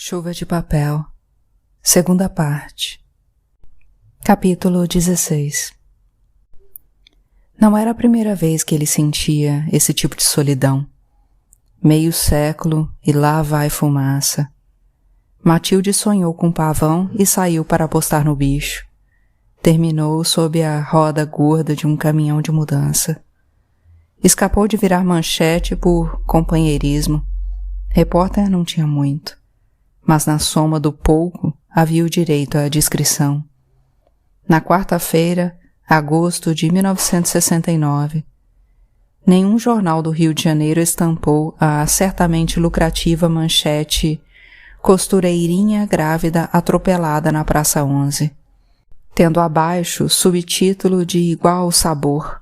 Chuva de papel. Segunda parte. Capítulo 16. Não era a primeira vez que ele sentia esse tipo de solidão. Meio século e lá vai fumaça. Matilde sonhou com um pavão e saiu para apostar no bicho. Terminou sob a roda gorda de um caminhão de mudança. Escapou de virar manchete por companheirismo. Repórter não tinha muito, mas na soma do pouco havia o direito à discrição. Na quarta-feira, agosto de 1969, nenhum jornal do Rio de Janeiro estampou a certamente lucrativa manchete "Costureirinha grávida atropelada na Praça 11", tendo abaixo subtítulo de igual sabor: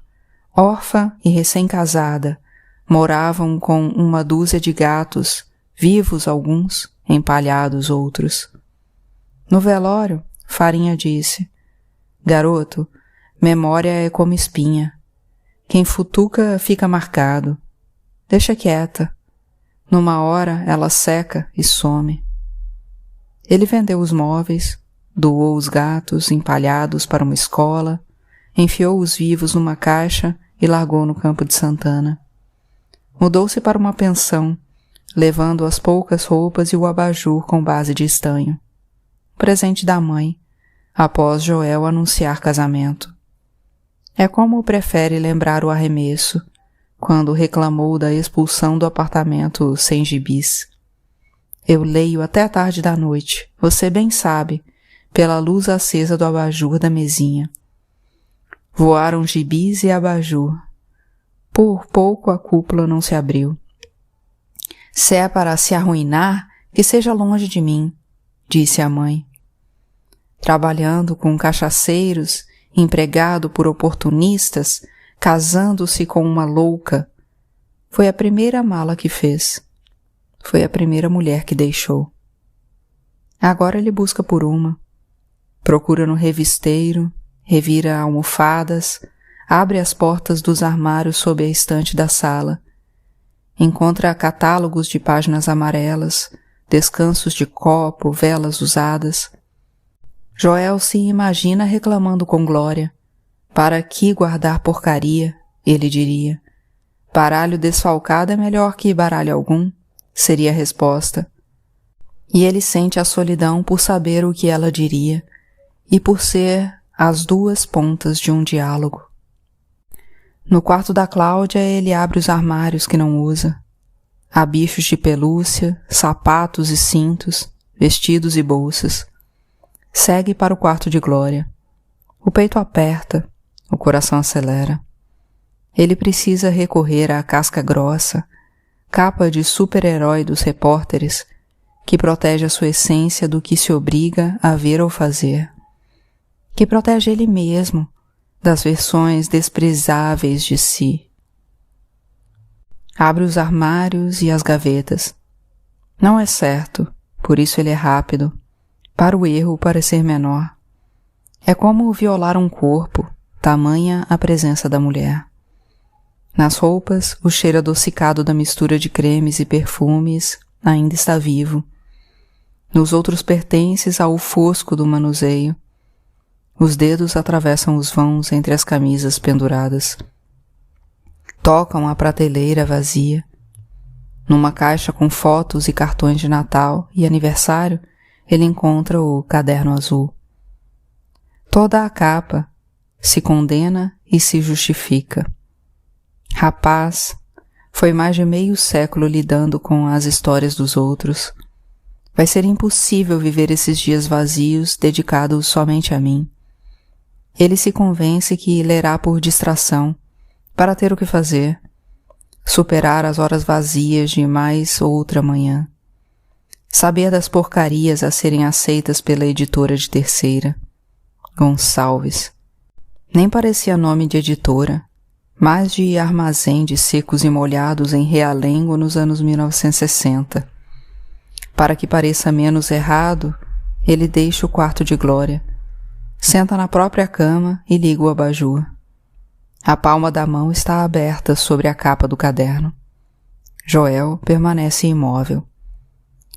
órfã e recém-casada, moravam com uma dúzia de gatos, vivos alguns, empalhados outros. No velório, Farinha disse: "Garoto, memória é como espinha. Quem futuca fica marcado. Deixa quieta. Numa hora ela seca e some." Ele vendeu os móveis, doou os gatos empalhados para uma escola, enfiou os vivos numa caixa e largou no Campo de Santana. Mudou-se para uma pensão, levando as poucas roupas e o abajur com base de estanho. Presente da mãe, após Joel anunciar casamento. É como prefere lembrar o arremesso, quando reclamou da expulsão do apartamento sem gibis. "Eu leio até a tarde da noite, você bem sabe, pela luz acesa do abajur da mesinha." Voaram gibis e abajur. Por pouco a cúpula não se abriu. "Se é para se arruinar, que seja longe de mim", disse a mãe. Trabalhando com cachaceiros, empregado por oportunistas, casando-se com uma louca. Foi a primeira mala que fez. Foi a primeira mulher que deixou. Agora ele busca por uma. Procura no revisteiro, revira almofadas, abre as portas dos armários sob a estante da sala. Encontra catálogos de páginas amarelas, descansos de copo, velas usadas. Joel se imagina reclamando com Glória. "Para que guardar porcaria?", ele diria. "Baralho desfalcado é melhor que baralho algum", seria a resposta. E ele sente a solidão por saber o que ela diria, e por ser as duas pontas de um diálogo. No quarto da Cláudia, ele abre os armários que não usa. Há bichos de pelúcia, sapatos e cintos, vestidos e bolsas. Segue para o quarto de Glória. O peito aperta, o coração acelera. Ele precisa recorrer à casca grossa, capa de super-herói dos repórteres, que protege a sua essência do que se obriga a ver ou fazer. Que protege ele mesmo das versões desprezáveis de si. Abre os armários e as gavetas. Não é certo, por isso ele é rápido, para o erro parecer menor. É como violar um corpo, tamanha a presença da mulher. Nas roupas, o cheiro adocicado da mistura de cremes e perfumes ainda está vivo. Nos outros pertences há o fosco do manuseio. Os dedos atravessam os vãos entre as camisas penduradas. Tocam a prateleira vazia. Numa caixa com fotos e cartões de Natal e aniversário, ele encontra o caderno azul. Toda a capa se condena e se justifica. Rapaz, foi mais de meio século lidando com as histórias dos outros. Vai ser impossível viver esses dias vazios dedicados somente a mim. Ele se convence que lerá por distração, para ter o que fazer, superar as horas vazias de mais outra manhã. Saber das porcarias a serem aceitas pela editora de terceira. Gonçalves. Nem parecia nome de editora, mas de armazém de secos e molhados em Realengo nos anos 1960. Para que pareça menos errado, ele deixa o quarto de Glória. Senta na própria cama e liga o abajur. A palma da mão está aberta sobre a capa do caderno. Joel permanece imóvel.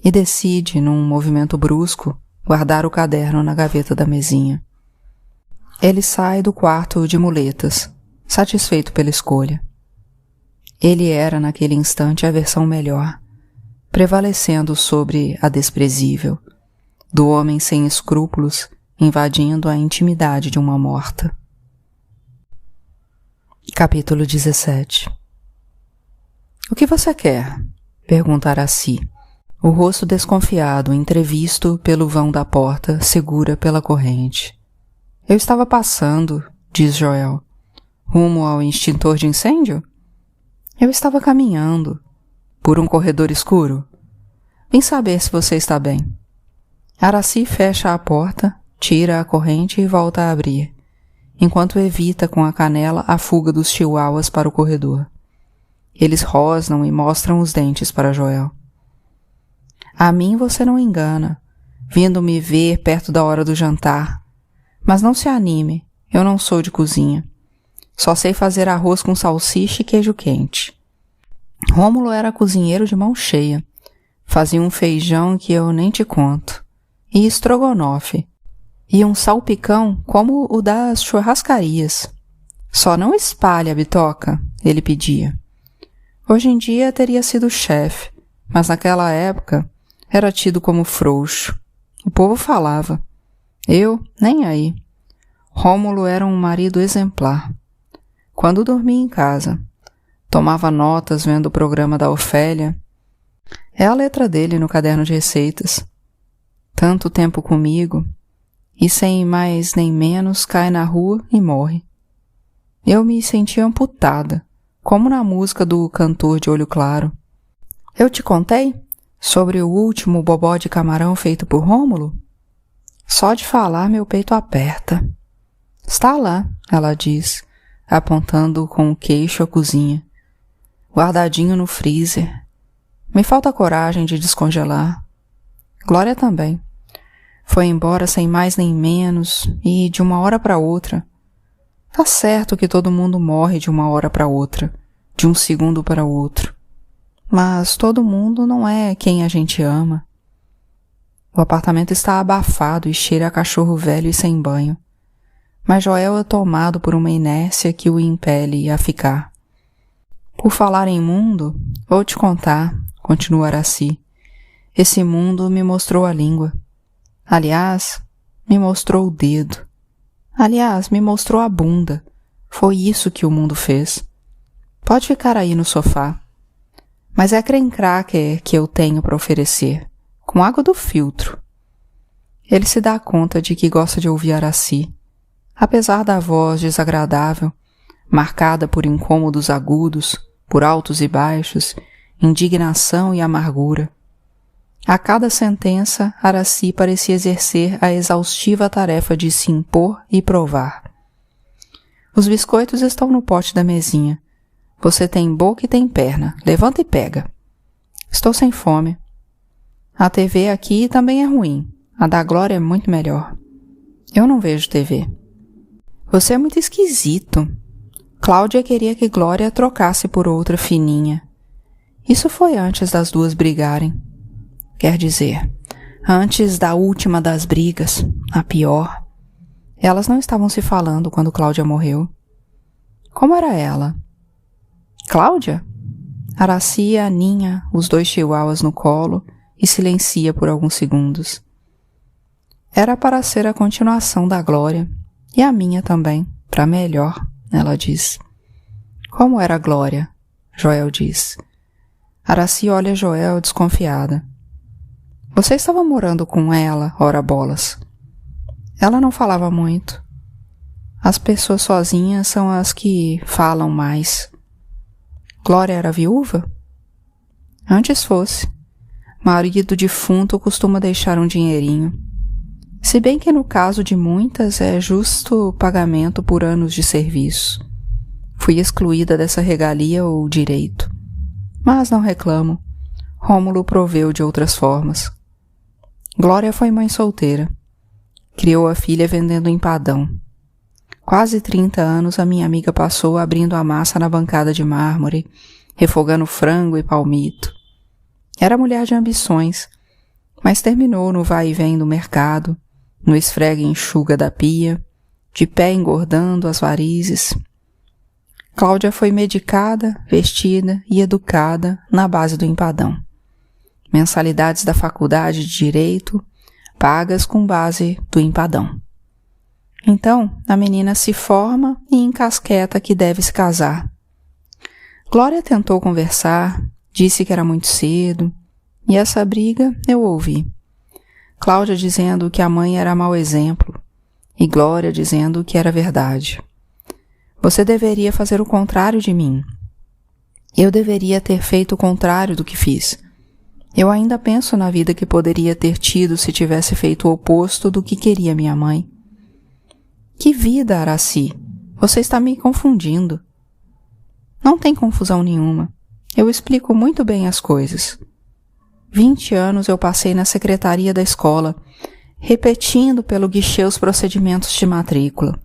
e decide, num movimento brusco, guardar o caderno na gaveta da mesinha. Ele sai do quarto de muletas, satisfeito pela escolha. Ele era, naquele instante, a versão melhor, prevalecendo sobre a desprezível, do homem sem escrúpulos invadindo a intimidade de uma morta. Capítulo 17. O que você quer? Pergunta Aracy. O rosto desconfiado, entrevisto pelo vão da porta, segura pela corrente. Eu estava passando, diz Joel. Rumo ao extintor de incêndio? Eu estava caminhando. Por um corredor escuro? Vim saber se você está bem. Aracy fecha a porta, tira a corrente e volta a abrir, enquanto evita com a canela a fuga dos chihuahuas para o corredor. Eles rosnam e mostram os dentes para Joel. A mim você não engana, vindo me ver perto da hora do jantar. Mas não se anime, eu não sou de cozinha. Só sei fazer arroz com salsicha e queijo quente. Rômulo era cozinheiro de mão cheia. Fazia um feijão que eu nem te conto. E estrogonofe. E um salpicão como o das churrascarias. Só não espalhe a bitoca, ele pedia. Hoje em dia teria sido chefe, mas naquela época era tido como frouxo. O povo falava. Eu, nem aí. Rômulo era um marido exemplar. Quando dormia em casa, tomava notas vendo o programa da Ofélia. É a letra dele no caderno de receitas. Tanto tempo comigo, e sem mais nem menos cai na rua e morre. Eu me sentia amputada, como na música do cantor de olho claro. Eu te contei sobre o último bobó de camarão feito por Rômulo? Só de falar meu peito aperta. Está lá, ela diz, apontando com o queixo a cozinha. Guardadinho no freezer. Me falta coragem de descongelar. Glória também. Foi embora sem mais nem menos e de uma hora para outra. Tá certo que todo mundo morre de uma hora para outra, de um segundo para o outro. Mas todo mundo não é quem a gente ama. O apartamento está abafado e cheira a cachorro velho e sem banho. Mas Joel é tomado por uma inércia que o impele a ficar. Por falar em mundo, vou te contar, continua Aracy. Esse mundo me mostrou a língua. Aliás, me mostrou o dedo. Aliás, me mostrou a bunda. Foi isso que o mundo fez. Pode ficar aí no sofá. Mas é creme cracker que eu tenho para oferecer, com água do filtro. Ele se dá conta de que gosta de ouvir Aracy, apesar da voz desagradável, marcada por incômodos agudos, por altos e baixos, indignação e amargura. A cada sentença, Aracy parecia exercer a exaustiva tarefa de se impor e provar. Os biscoitos estão no pote da mesinha. Você tem boca e tem perna. Levanta e pega. Estou sem fome. A TV aqui também é ruim. A da Glória é muito melhor. Eu não vejo TV. Você é muito esquisito. Cláudia queria que Glória trocasse por outra fininha. Isso foi antes das duas brigarem. Quer dizer, antes da última das brigas, a pior. Elas não estavam se falando quando Cláudia morreu. Como era ela? Cláudia? Aracy aninha os dois chihuahuas no colo e silencia por alguns segundos. Era para ser a continuação da Glória, e a minha também, para melhor, ela diz. Como era a Glória? Joel diz. Aracy olha Joel desconfiada. Você estava morando com ela, ora bolas. Ela não falava muito. As pessoas sozinhas são as que falam mais. Glória era viúva? Antes fosse. Marido defunto costuma deixar um dinheirinho. Se bem que no caso de muitas é justo pagamento por anos de serviço. Fui excluída dessa regalia ou direito. Mas não reclamo. Rômulo proveu de outras formas. Glória foi mãe solteira. Criou a filha vendendo empadão. Quase 30 anos a minha amiga passou abrindo a massa na bancada de mármore, refogando frango e palmito. Era mulher de ambições, mas terminou no vai e vem do mercado, no esfrega e enxuga da pia, de pé engordando as varizes. Cláudia foi medicada, vestida e educada na base do empadão. Mensalidades da faculdade de Direito, pagas com base do empadão. Então, a menina se forma e encasqueta que deve se casar. Glória tentou conversar, disse que era muito cedo, e essa briga eu ouvi. Cláudia dizendo que a mãe era mau exemplo, e Glória dizendo que era verdade. Você deveria fazer o contrário de mim. Eu deveria ter feito o contrário do que fiz. Eu ainda penso na vida que poderia ter tido se tivesse feito o oposto do que queria minha mãe. Que vida, Araci? Você está me confundindo. Não tem confusão nenhuma. Eu explico muito bem as coisas. 20 anos eu passei na secretaria da escola, repetindo pelo guichê os procedimentos de matrícula.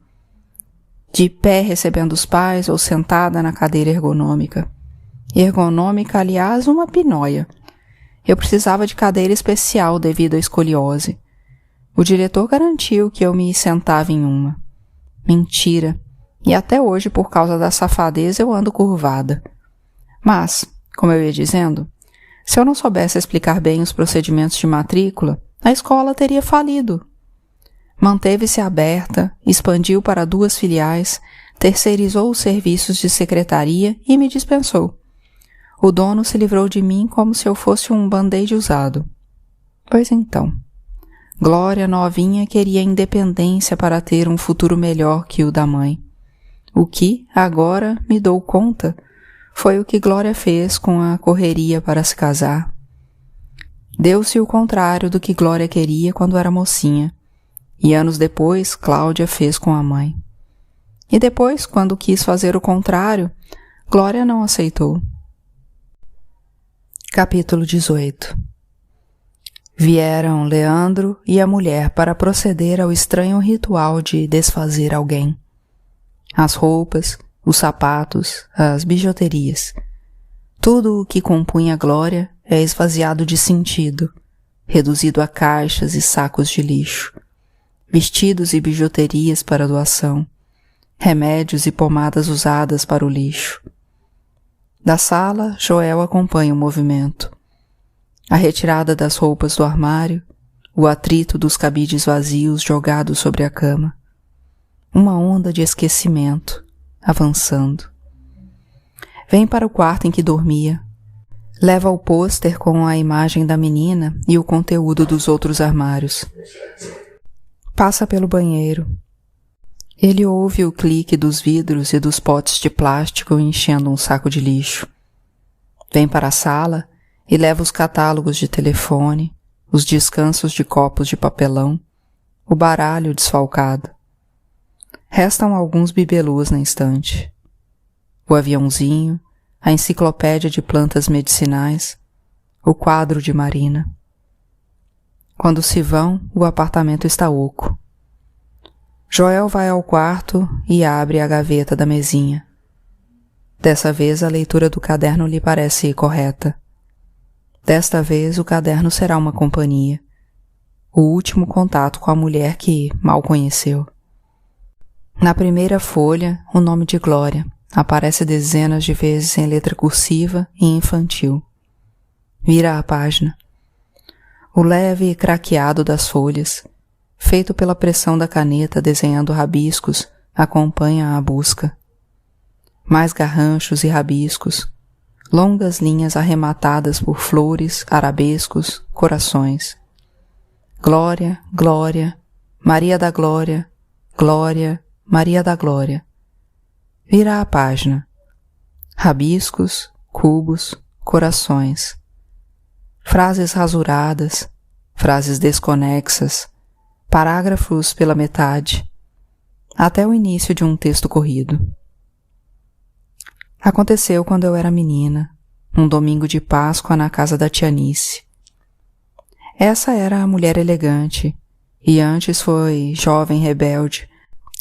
De pé recebendo os pais ou sentada na cadeira ergonômica. Ergonômica, aliás, uma pinóia. Eu precisava de cadeira especial devido à escoliose. O diretor garantiu que eu me sentava em uma. Mentira. E até hoje, por causa da safadeza, eu ando curvada. Mas, como eu ia dizendo, se eu não soubesse explicar bem os procedimentos de matrícula, a escola teria falido. Manteve-se aberta, expandiu para 2 filiais, terceirizou os serviços de secretaria e me dispensou. O dono se livrou de mim como se eu fosse um band-aid usado. Pois então, Glória novinha queria independência para ter um futuro melhor que o da mãe. O que, agora, me dou conta, foi o que Glória fez com a correria para se casar. Deu-se o contrário do que Glória queria quando era mocinha. E anos depois, Cláudia fez com a mãe. E depois, quando quis fazer o contrário, Glória não aceitou. Capítulo 18. Vieram Leandro e a mulher para proceder ao estranho ritual de desfazer alguém. As roupas, os sapatos, as bijuterias. Tudo o que compunha Glória é esvaziado de sentido, reduzido a caixas e sacos de lixo. Vestidos e bijuterias para doação, remédios e pomadas usadas para o lixo. Da sala, Joel acompanha o movimento. A retirada das roupas do armário, o atrito dos cabides vazios jogados sobre a cama. Uma onda de esquecimento, avançando. Vem para o quarto em que dormia. Leva o pôster com a imagem da menina e o conteúdo dos outros armários. Passa pelo banheiro. Ele ouve o clique dos vidros e dos potes de plástico enchendo um saco de lixo. Vem para a sala e leva os catálogos de telefone, os descansos de copos de papelão, o baralho desfalcado. Restam alguns bibelôs na estante. O aviãozinho, a enciclopédia de plantas medicinais, o quadro de Marina. Quando se vão, o apartamento está oco. Joel vai ao quarto e abre a gaveta da mesinha. Dessa vez a leitura do caderno lhe parece correta. Desta vez o caderno será uma companhia. O último contato com a mulher que mal conheceu. Na primeira folha, o nome de Glória aparece dezenas de vezes em letra cursiva e infantil. Vira a página. O leve craqueado das folhas, feito pela pressão da caneta desenhando rabiscos, acompanha a busca. Mais garranchos e rabiscos, longas linhas arrematadas por flores, arabescos, corações. Glória, Glória, Maria da Glória, Glória, Maria da Glória. Vira a página. Rabiscos, cubos, corações. Frases rasuradas, frases desconexas, parágrafos pela metade, até o início de um texto corrido. Aconteceu quando eu era menina, um domingo de Páscoa na casa da tia Nice. Essa era a mulher elegante, e antes foi jovem rebelde,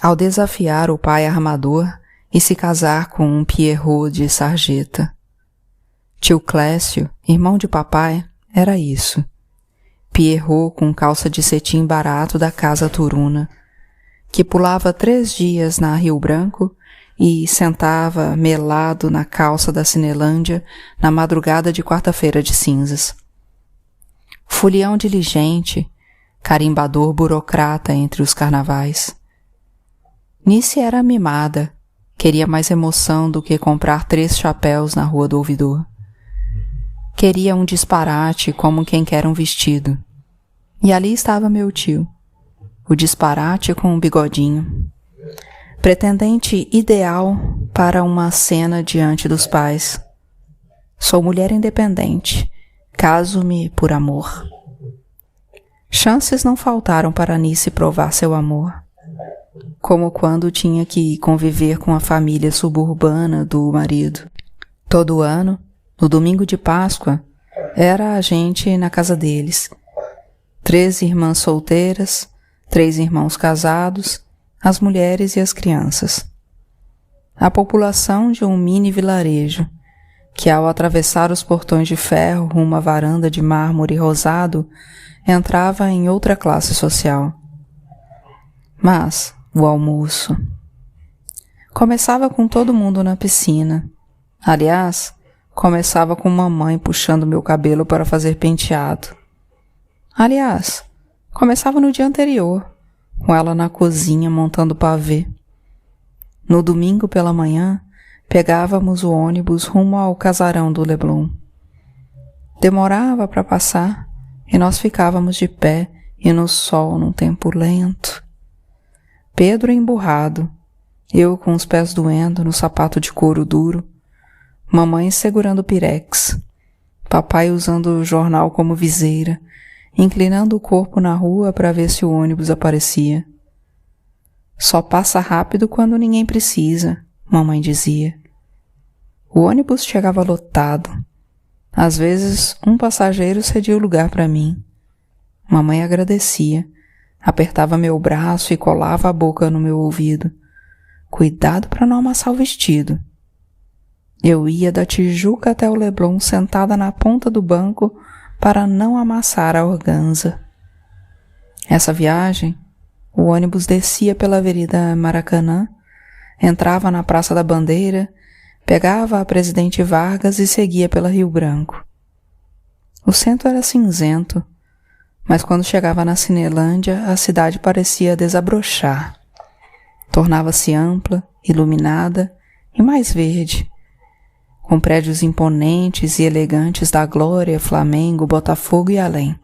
ao desafiar o pai armador e se casar com um Pierrot de sarjeta. Tio Clécio, irmão de papai, era isso. Pierrot com calça de cetim barato da Casa Turuna, que pulava 3 dias na Rio Branco e sentava melado na calça da Cinelândia na madrugada de quarta-feira de cinzas. Folião diligente, carimbador burocrata entre os carnavais. Nice era mimada, queria mais emoção do que comprar 3 chapéus na Rua do Ouvidor. Queria um disparate como quem quer um vestido. E ali estava meu tio, o disparate com um bigodinho. Pretendente ideal para uma cena diante dos pais. Sou mulher independente, caso-me por amor. Chances não faltaram para Nice provar seu amor, como quando tinha que conviver com a família suburbana do marido. Todo ano, no domingo de Páscoa, era a gente na casa deles. 3 irmãs solteiras, 3 irmãos casados, as mulheres e as crianças. A população de um mini vilarejo, que ao atravessar os portões de ferro rumo à varanda de mármore rosado, entrava em outra classe social. Mas o almoço começava com todo mundo na piscina. Aliás, começava com mamãe puxando meu cabelo para fazer penteado. Aliás, começava no dia anterior, com ela na cozinha montando pavê. No domingo pela manhã, pegávamos o ônibus rumo ao casarão do Leblon. Demorava para passar e nós ficávamos de pé e no sol num tempo lento. Pedro emburrado, eu com os pés doendo no sapato de couro duro, mamãe segurando o pirex, papai usando o jornal como viseira, inclinando o corpo na rua para ver se o ônibus aparecia. Só passa rápido quando ninguém precisa, mamãe dizia. O ônibus chegava lotado. Às vezes, um passageiro cedia o lugar para mim. Mamãe agradecia, apertava meu braço e colava a boca no meu ouvido. Cuidado para não amassar o vestido. Eu ia da Tijuca até o Leblon sentada na ponta do banco para não amassar a organza. Essa viagem, o ônibus descia pela Avenida Maracanã, entrava na Praça da Bandeira, pegava a Presidente Vargas e seguia pela Rio Branco. O centro era cinzento, mas quando chegava na Cinelândia, a cidade parecia desabrochar. Tornava-se ampla, iluminada e mais verde, com prédios imponentes e elegantes da Glória, Flamengo, Botafogo e além.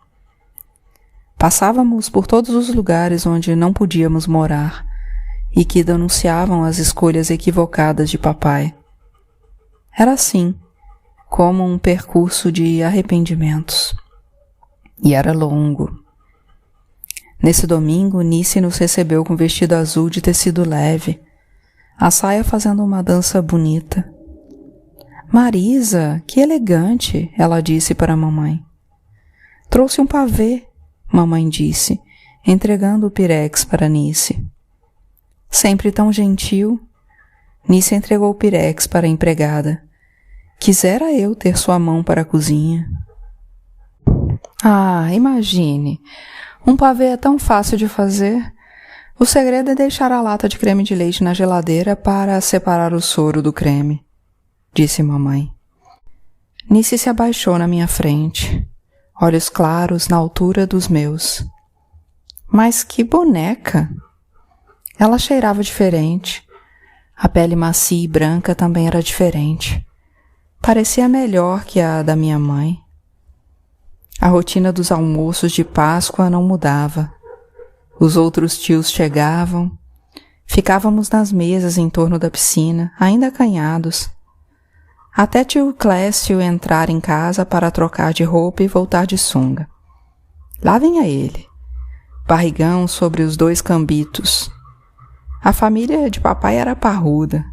Passávamos por todos os lugares onde não podíamos morar e que denunciavam as escolhas equivocadas de papai. Era assim, como um percurso de arrependimentos. E era longo. Nesse domingo, Nice nos recebeu com vestido azul de tecido leve, a saia fazendo uma dança bonita. Marisa, que elegante, ela disse para a mamãe. Trouxe um pavê, mamãe disse, entregando o pirex para Nice. Sempre tão gentil, Nice entregou o pirex para a empregada. Quisera eu ter sua mão para a cozinha. Ah, imagine, um pavê é tão fácil de fazer. O segredo é deixar a lata de creme de leite na geladeira para separar o soro do creme, disse mamãe. Nice se abaixou na minha frente, olhos claros na altura dos meus. Mas que boneca! Ela cheirava diferente. A pele macia e branca também era diferente. Parecia melhor que a da minha mãe. A rotina dos almoços de Páscoa não mudava. Os outros tios chegavam. Ficávamos nas mesas em torno da piscina, ainda acanhados. Até tio Clécio entrar em casa para trocar de roupa e voltar de sunga. Lá vinha ele, barrigão sobre os 2 cambitos. A família de papai era parruda.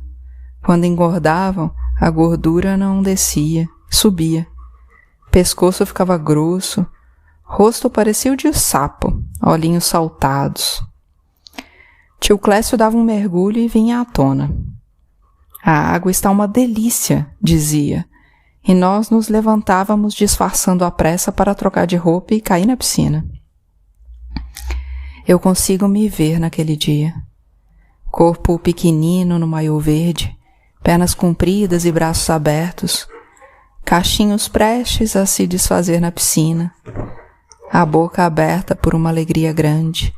Quando engordavam, a gordura não descia, subia. Pescoço ficava grosso, rosto parecia o de sapo, olhinhos saltados. Tio Clécio dava um mergulho e vinha à tona. A água está uma delícia, dizia, e nós nos levantávamos disfarçando à pressa para trocar de roupa e cair na piscina. Eu consigo me ver naquele dia. Corpo pequenino no maiô verde, pernas compridas e braços abertos, cachinhos prestes a se desfazer na piscina, a boca aberta por uma alegria grande,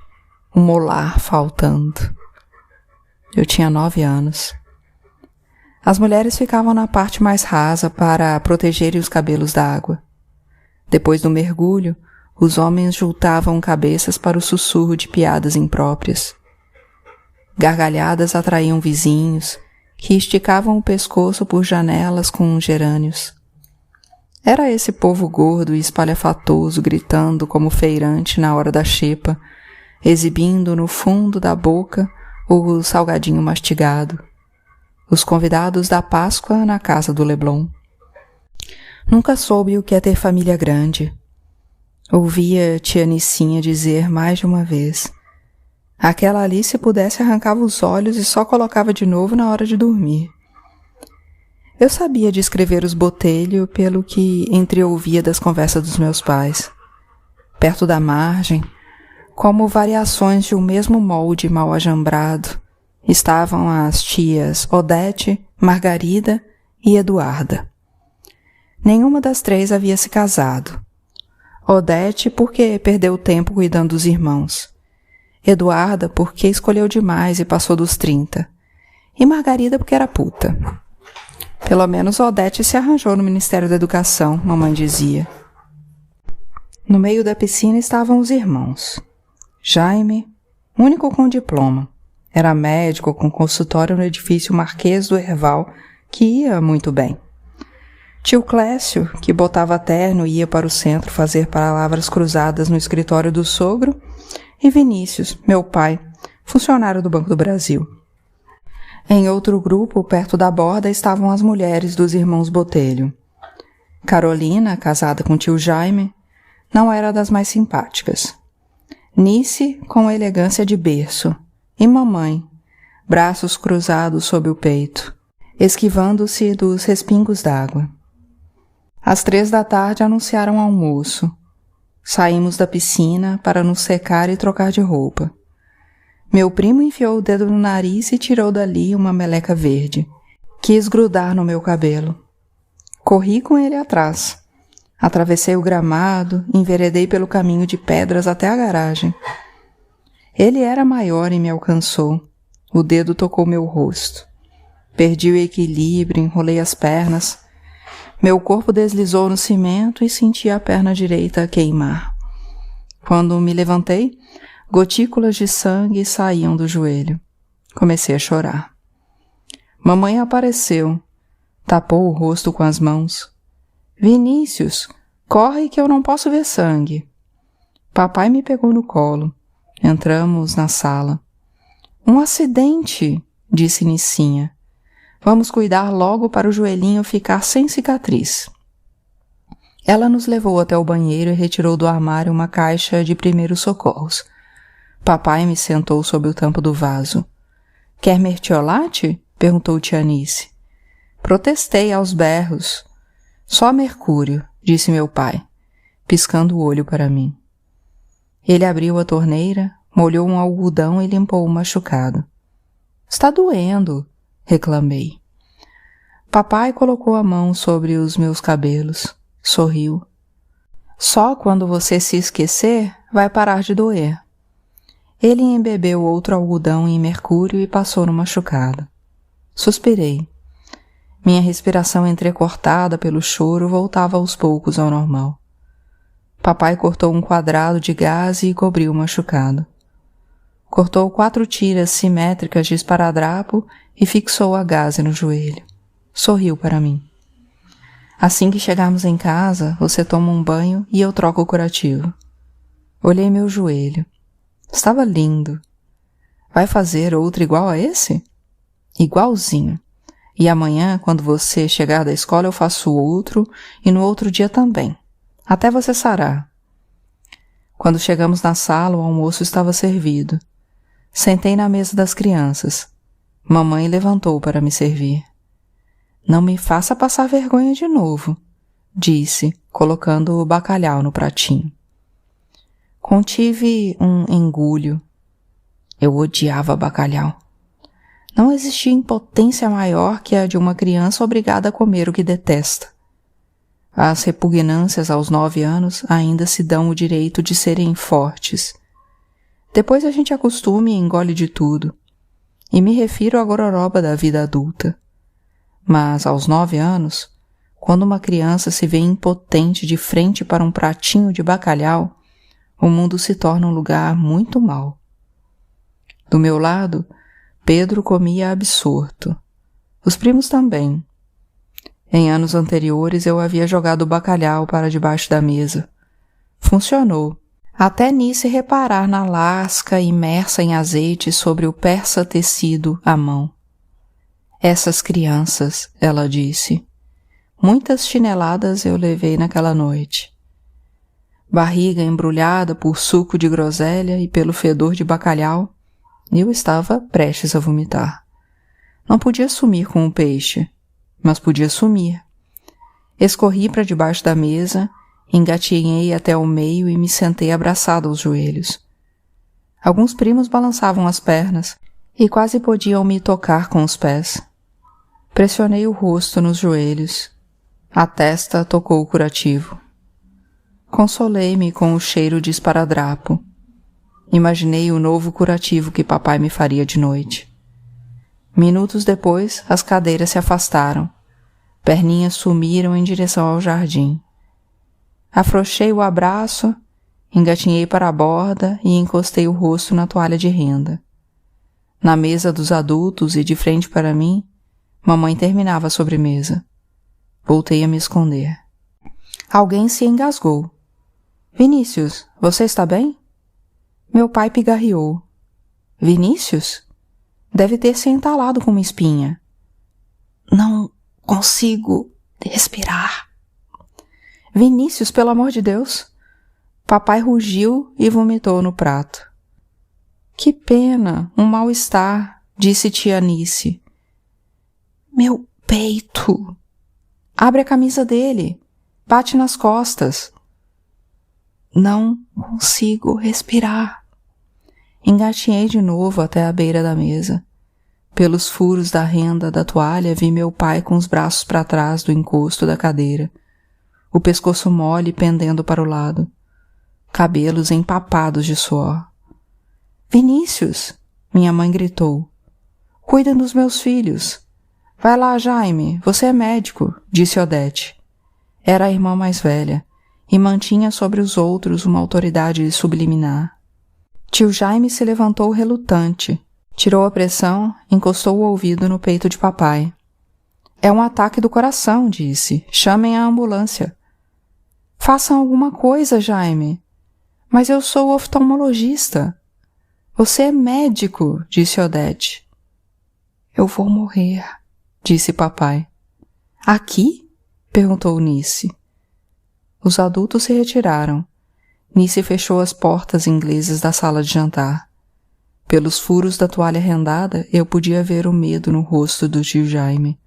um molar faltando. Eu tinha 9 anos. As mulheres ficavam na parte mais rasa para protegerem os cabelos da água. Depois do mergulho, os homens juntavam cabeças para o sussurro de piadas impróprias. Gargalhadas atraíam vizinhos, que esticavam o pescoço por janelas com gerânios. Era esse povo gordo e espalhafatoso gritando como feirante na hora da xepa, exibindo no fundo da boca o salgadinho mastigado. Os convidados da Páscoa na casa do Leblon. Nunca soube o que é ter família grande. Ouvia tia Nicinha dizer mais de uma vez: aquela ali, se pudesse, arrancava os olhos e só colocava de novo na hora de dormir. Eu sabia descrever os Botelho pelo que entreouvia das conversas dos meus pais. Perto da margem, como variações de um mesmo molde mal ajambrado, estavam as tias Odete, Margarida e Eduarda. Nenhuma das 3 havia se casado. Odete porque perdeu tempo cuidando dos irmãos. Eduarda porque escolheu demais e passou dos 30. E Margarida porque era puta. Pelo menos Odete se arranjou no Ministério da Educação, mamãe dizia. No meio da piscina estavam os irmãos. Jaime, único com diploma, era médico com consultório no edifício Marquês do Herval, que ia muito bem. Tio Clécio, que botava terno e ia para o centro fazer palavras cruzadas no escritório do sogro, e Vinícius, meu pai, funcionário do Banco do Brasil. Em outro grupo, perto da borda, estavam as mulheres dos irmãos Botelho. Carolina, casada com tio Jaime, não era das mais simpáticas. Nice, com elegância de berço, e mamãe, braços cruzados sob o peito, esquivando-se dos respingos d'água. Às 3 da tarde anunciaram almoço. Saímos da piscina para nos secar e trocar de roupa. Meu primo enfiou o dedo no nariz e tirou dali uma meleca verde. Quis grudar no meu cabelo. Corri com ele atrás. Atravessei o gramado, enveredei pelo caminho de pedras até a garagem. Ele era maior e me alcançou. O dedo tocou meu rosto. Perdi o equilíbrio, enrolei as pernas. Meu corpo deslizou no cimento e senti a perna direita queimar. Quando me levantei, gotículas de sangue saíam do joelho. Comecei a chorar. Mamãe apareceu. Tapou o rosto com as mãos. Vinícius, corre que eu não posso ver sangue. Papai me pegou no colo. Entramos na sala. Um acidente, disse Nicinha. Vamos cuidar logo para o joelhinho ficar sem cicatriz. Ela nos levou até o banheiro e retirou do armário uma caixa de primeiros socorros. Papai me sentou sob o tampo do vaso. Quer mertiolate? Perguntou tia Nice. Protestei aos berros. Só mercúrio, disse meu pai, piscando o olho para mim. Ele abriu a torneira, molhou um algodão e limpou o machucado. Está doendo, reclamei. Papai colocou a mão sobre os meus cabelos, sorriu. Só quando você se esquecer, vai parar de doer. Ele embebeu outro algodão em mercúrio e passou no machucado. Suspirei. Minha respiração entrecortada pelo choro voltava aos poucos ao normal. Papai cortou um quadrado de gaze e cobriu o machucado. Cortou 4 tiras simétricas de esparadrapo e fixou a gaze no joelho. Sorriu para mim. Assim que chegarmos em casa, você toma um banho e eu troco o curativo. Olhei meu joelho. Estava lindo. Vai fazer outro igual a esse? Igualzinho. E amanhã, quando você chegar da escola, eu faço outro e no outro dia também. Até você sarar. Quando chegamos na sala, o almoço estava servido. Sentei na mesa das crianças. Mamãe levantou para me servir. Não me faça passar vergonha de novo, disse, colocando o bacalhau no pratinho. Contive um engulho. Eu odiava bacalhau. Não existia impotência maior que a de uma criança obrigada a comer o que detesta. As repugnâncias aos 9 anos ainda se dão o direito de serem fortes. Depois a gente acostuma e engole de tudo. E me refiro à gororoba da vida adulta. Mas aos 9 anos, quando uma criança se vê impotente de frente para um pratinho de bacalhau, o mundo se torna um lugar muito mau. Do meu lado, Pedro comia absorto. Os primos também. Em anos anteriores eu havia jogado o bacalhau para debaixo da mesa. Funcionou, até Nice reparar na lasca imersa em azeite sobre o persa tecido à mão. Essas crianças, ela disse. Muitas chineladas eu levei naquela noite. Barriga embrulhada por suco de groselha e pelo fedor de bacalhau, eu estava prestes a vomitar. Não podia sumir com o peixe, mas podia sumir. Escorri para debaixo da mesa, engatinhei até o meio e me sentei abraçado aos joelhos. Alguns primos balançavam as pernas e quase podiam me tocar com os pés. Pressionei o rosto nos joelhos. A testa tocou o curativo. Consolei-me com o cheiro de esparadrapo. Imaginei o novo curativo que papai me faria de noite. Minutos depois, as cadeiras se afastaram. Perninhas sumiram em direção ao jardim. Afrouxei o abraço, engatinhei para a borda e encostei o rosto na toalha de renda. Na mesa dos adultos e de frente para mim, mamãe terminava a sobremesa. Voltei a me esconder. Alguém se engasgou. Vinícius, você está bem? Meu pai pigarreou. Vinícius? Deve ter se entalado com uma espinha. Não consigo respirar. Vinícius, pelo amor de Deus! Papai rugiu e vomitou no prato. Que pena, um mal-estar, disse tia Nice. Meu peito! Abre a camisa dele. Bate nas costas. Não consigo respirar. Engatinhei de novo até a beira da mesa. Pelos furos da renda da toalha vi meu pai com os braços para trás do encosto da cadeira, o pescoço mole pendendo para o lado, cabelos empapados de suor. Vinícius! Minha mãe gritou. Cuida dos meus filhos. Vai lá, Jaime, você é médico, disse Odete. Era a irmã mais velha e mantinha sobre os outros uma autoridade subliminar. Tio Jaime se levantou relutante, tirou a pressão, encostou o ouvido no peito de papai. É um ataque do coração, disse. Chamem a ambulância. Façam alguma coisa, Jaime. Mas eu sou oftalmologista. Você é médico, disse Odete. Eu vou morrer, disse papai. Aqui? Perguntou Nice. Os adultos se retiraram. Nice fechou as portas inglesas da sala de jantar. Pelos furos da toalha rendada, eu podia ver o medo no rosto do tio Jaime.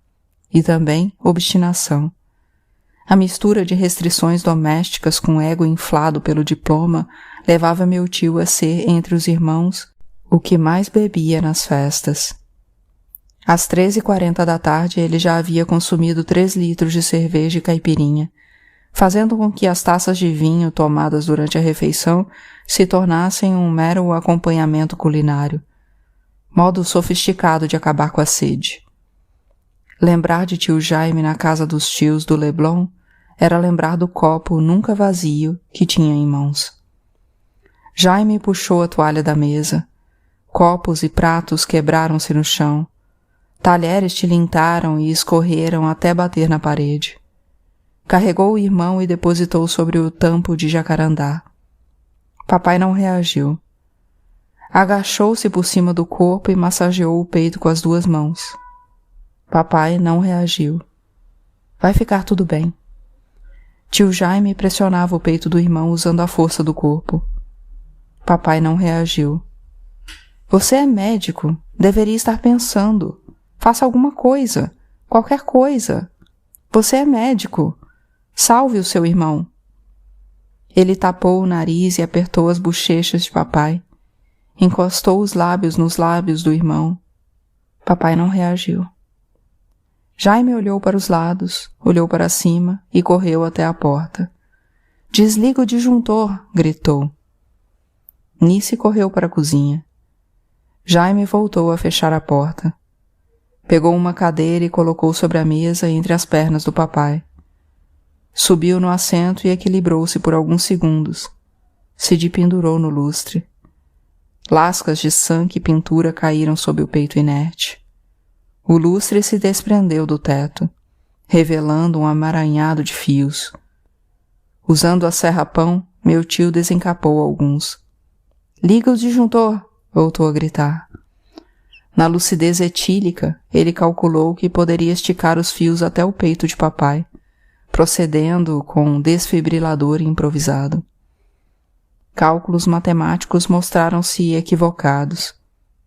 E também obstinação. A mistura de restrições domésticas com ego inflado pelo diploma levava meu tio a ser, entre os irmãos, o que mais bebia nas festas. Às 13h40 da tarde ele já havia consumido 3 litros de cerveja e caipirinha, fazendo com que as taças de vinho tomadas durante a refeição se tornassem um mero acompanhamento culinário, modo sofisticado de acabar com a sede. Lembrar de tio Jaime na casa dos tios do Leblon era lembrar do copo nunca vazio que tinha em mãos. Jaime puxou a toalha da mesa. Copos e pratos quebraram-se no chão. Talheres tilintaram e escorreram até bater na parede. Carregou o irmão e depositou sobre o tampo de jacarandá. Papai não reagiu. Agachou-se por cima do corpo e massageou o peito com as 2 mãos. Papai não reagiu. Vai ficar tudo bem. Tio Jaime pressionava o peito do irmão usando a força do corpo. Papai não reagiu. Você é médico, deveria estar pensando. Faça alguma coisa. qualquer coisa. Você é médico. Salve o seu irmão. Ele tapou o nariz e apertou as bochechas de papai. Encostou os lábios nos lábios do irmão. Papai não reagiu. Jaime olhou para os lados, olhou para cima e correu até a porta. Desliga o disjuntor, gritou. Nice correu para a cozinha. Jaime voltou a fechar a porta. Pegou uma cadeira e colocou sobre a mesa entre as pernas do papai. Subiu no assento e equilibrou-se por alguns segundos. Se dependurou no lustre. Lascas de sangue e pintura caíram sob o peito inerte. O lustre se desprendeu do teto, revelando um amaranhado de fios. Usando a serra-pão, meu tio desencapou alguns. Liga o disjuntor, voltou a gritar. Na lucidez etílica, ele calculou que poderia esticar os fios até o peito de papai, procedendo com um desfibrilador improvisado. Cálculos matemáticos mostraram-se equivocados.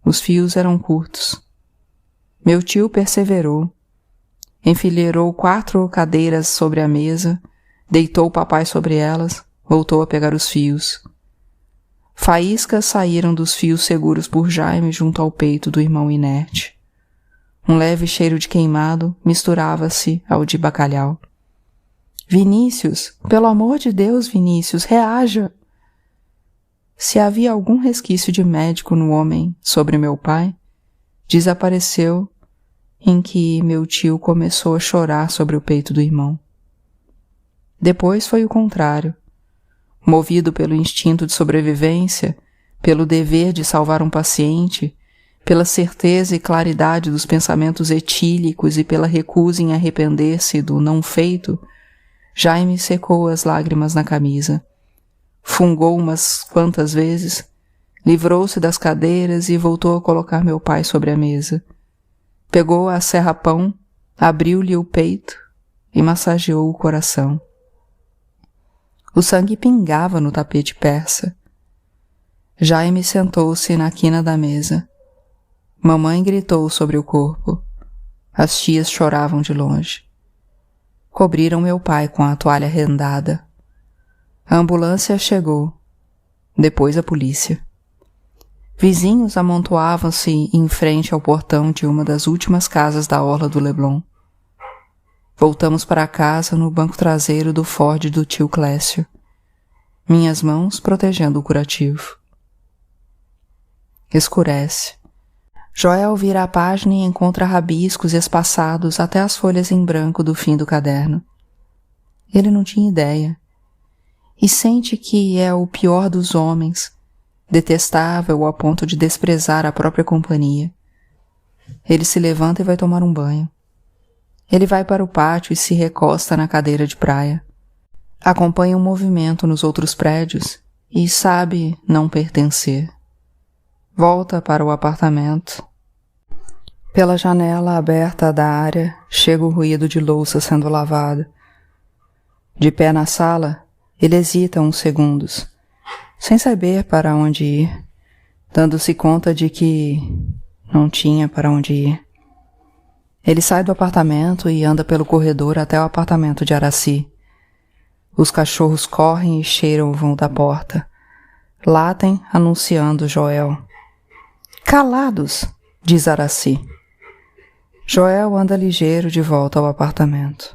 Os fios eram curtos. Meu tio perseverou. Enfileirou 4 cadeiras sobre a mesa, deitou o papai sobre elas, voltou a pegar os fios. Faíscas saíram dos fios seguros por Jaime junto ao peito do irmão inerte. Um leve cheiro de queimado misturava-se ao de bacalhau. Vinícius, pelo amor de Deus, Vinícius, reaja! Se havia algum resquício de médico no homem sobre meu pai, desapareceu em que meu tio começou a chorar sobre o peito do irmão. Depois foi o contrário. Movido pelo instinto de sobrevivência, pelo dever de salvar um paciente, pela certeza e claridade dos pensamentos etílicos e pela recusa em arrepender-se do não feito, Jaime secou as lágrimas na camisa. Fungou umas quantas vezes, livrou-se das cadeiras e voltou a colocar meu pai sobre a mesa. Pegou a serra-pão, abriu-lhe o peito e massageou o coração. O sangue pingava no tapete persa. Jaime sentou-se na quina da mesa. Mamãe gritou sobre o corpo. As tias choravam de longe. Cobriram meu pai com a toalha rendada. A ambulância chegou. Depois a polícia. Vizinhos amontoavam-se em frente ao portão de uma das últimas casas da orla do Leblon. Voltamos para casa no banco traseiro do Ford do tio Clécio. Minhas mãos protegendo o curativo. Escurece. Joel vira a página e encontra rabiscos espaçados até as folhas em branco do fim do caderno. Ele não tinha ideia. E sente que é o pior dos homens, detestável ao ponto de desprezar a própria companhia. Ele se levanta e vai tomar um banho. Ele vai para o pátio e se recosta na cadeira de praia. Acompanha um movimento nos outros prédios e sabe não pertencer. Volta para o apartamento. Pela janela aberta da área chega o ruído de louça sendo lavada. De pé na sala, ele hesita uns segundos, sem saber para onde ir, dando-se conta de que não tinha para onde ir. Ele sai do apartamento e anda pelo corredor até o apartamento de Araci. Os cachorros correm e cheiram o vão da porta. Latem, anunciando Joel. Calados, diz Araci. Joel anda ligeiro de volta ao apartamento.